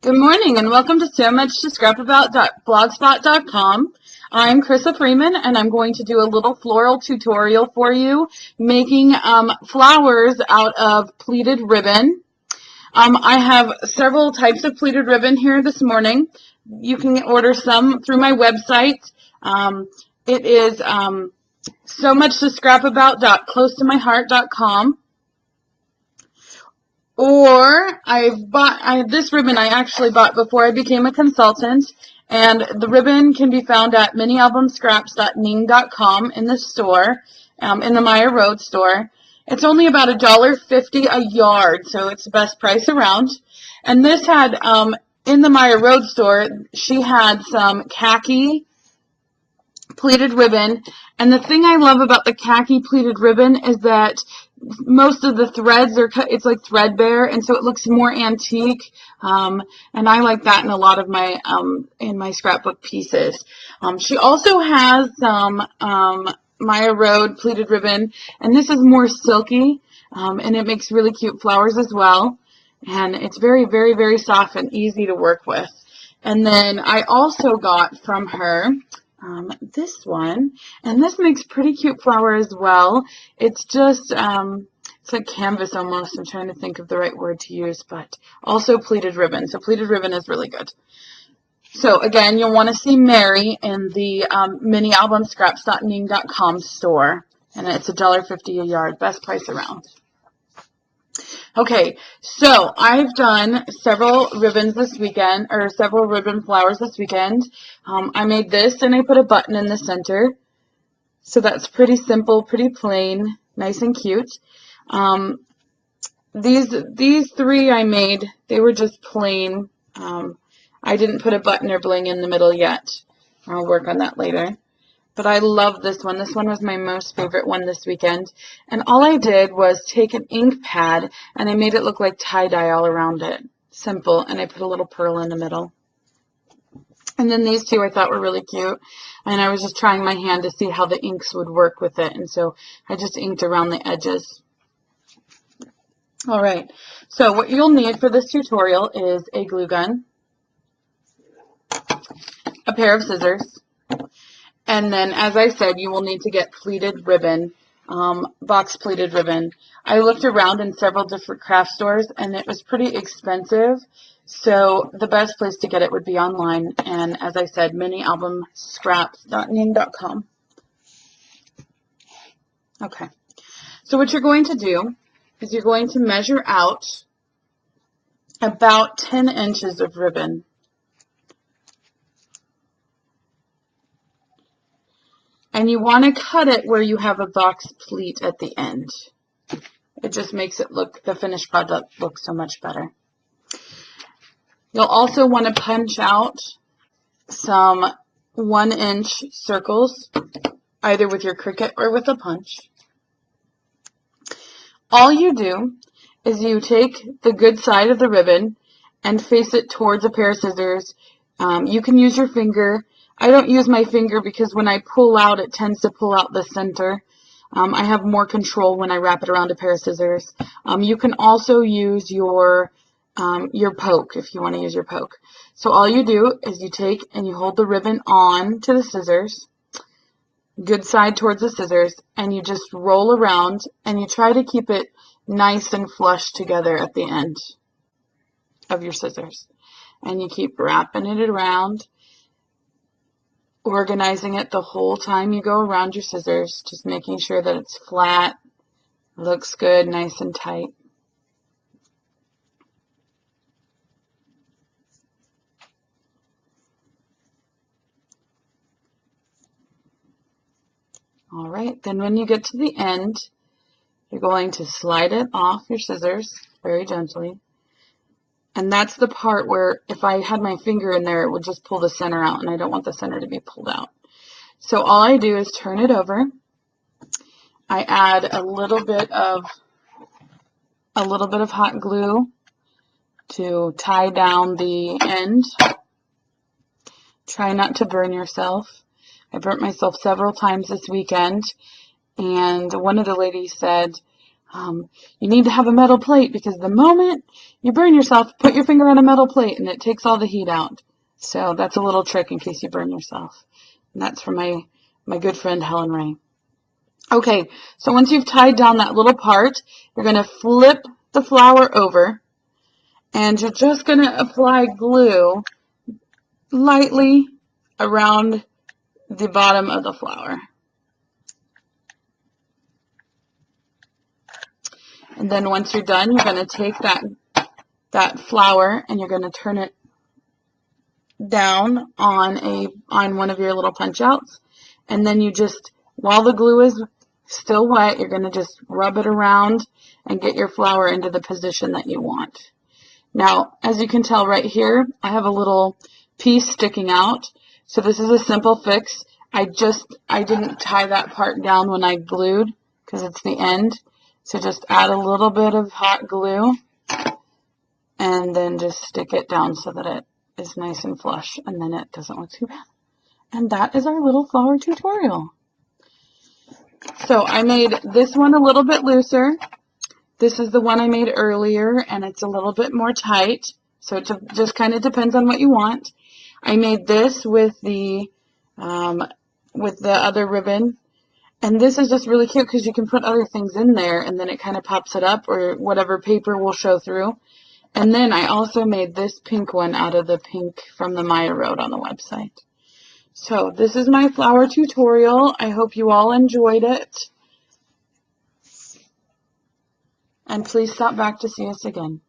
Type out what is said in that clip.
Good morning and welcome to So Much to Scrap About.blogspot.com. I'm Krista Freeman and I'm going to do a little floral tutorial for you making flowers out of pleated ribbon. I have several types of pleated ribbon here this morning. You can order some through my website. It is so much to scrap about.closetomyheart.com. Or this ribbon I actually bought before I became a consultant, and the ribbon can be found at minialbumscraps.ning.com in the store, in the Meyer Road store. It's only about $1.50 a yard, so it's the best price around. And this had, in the Meyer Road store, she had some khaki pleated ribbon, and the thing I love about the khaki pleated ribbon is that most of the threads it's like threadbare, and so it looks more antique, and I like that in a lot of my in my scrapbook pieces. She also has some Meyer Road pleated ribbon, and this is more silky, and it makes really cute flowers as well, and it's very, very, very soft and easy to work with. And then I also got from her this one, and this makes pretty cute flower as well. It's just, it's like canvas almost. I'm trying to think of the right word to use, but also pleated ribbon. So pleated ribbon is really good. So again, you'll want to see Mary in the minialbumscraps.ning.com store, and it's $1.50 a yard, best price around. Okay, so I've done several ribbons this weekend, or several ribbon flowers this weekend. I made this and I put a button in the center. So that's pretty simple, pretty plain, nice and cute. These three I made, they were just plain. I didn't put a button or bling in the middle yet. I'll work on that later. But I love this one. This one was my most favorite one this weekend. And all I did was take an ink pad and I made it look like tie-dye all around it. Simple. And I put a little pearl in the middle. And then these two I thought were really cute. And I was just trying my hand to see how the inks would work with it. And so I just inked around the edges. All right. So what you'll need for this tutorial is a glue gun, a pair of scissors, and then, as I said, you will need to get pleated ribbon, box pleated ribbon. I looked around in several different craft stores, and it was pretty expensive. So the best place to get it would be online. And as I said, minialbumscraps.ning.com. Okay. So what you're going to do is you're going to measure out about 10 inches of ribbon. And you want to cut it where you have a box pleat at the end. It just makes it look, the finished product look so much better. You'll also want to punch out some 1-inch circles, either with your Cricut or with a punch. All you do is you take the good side of the ribbon and face it towards a pair of scissors. You can use your finger. I don't use my finger because when I pull out, it tends to pull out the center. I have more control when I wrap it around a pair of scissors. You can also use your poke if you want to use your poke. So all you do is you take and you hold the ribbon on to the scissors, good side towards the scissors, and you just roll around and you try to keep it nice and flush together at the end of your scissors. And you keep wrapping it around, organizing it the whole time you go around your scissors, just making sure that it's flat, looks good, nice and tight. All right, then when you get to the end, you're going to slide it off your scissors very gently. And that's the part where if I had my finger in there, it would just pull the center out, and I don't want the center to be pulled out. So all I do is turn it over. I add a little bit of hot glue to tie down the end. Try not to burn yourself. I burnt myself several times this weekend, and one of the ladies said You need to have a metal plate because the moment you burn yourself, put your finger on a metal plate and it takes all the heat out. So that's a little trick in case you burn yourself. And that's from my good friend Helen Ray. Okay, so once you've tied down that little part, you're going to flip the flower over and you're just going to apply glue lightly around the bottom of the flower. And then once you're done, you're going to take that flower and you're going to turn it down on one of your little punch outs. And then you just, while the glue is still wet, you're going to just rub it around and get your flower into the position that you want. Now, as you can tell right here, I have a little piece sticking out. So this is a simple fix. I didn't tie that part down when I glued because it's the end. So just add a little bit of hot glue and then just stick it down so that it is nice and flush and then it doesn't look too bad. And that is our little flower tutorial. So I made this one a little bit looser. This is the one I made earlier and it's a little bit more tight. So it just kind of depends on what you want. I made this with the other ribbon. And this is just really cute because you can put other things in there and then it kind of pops it up or whatever paper will show through. And then I also made this pink one out of the pink from the Maya Road on the website. So this is my flower tutorial. I hope you all enjoyed it. And please stop back to see us again.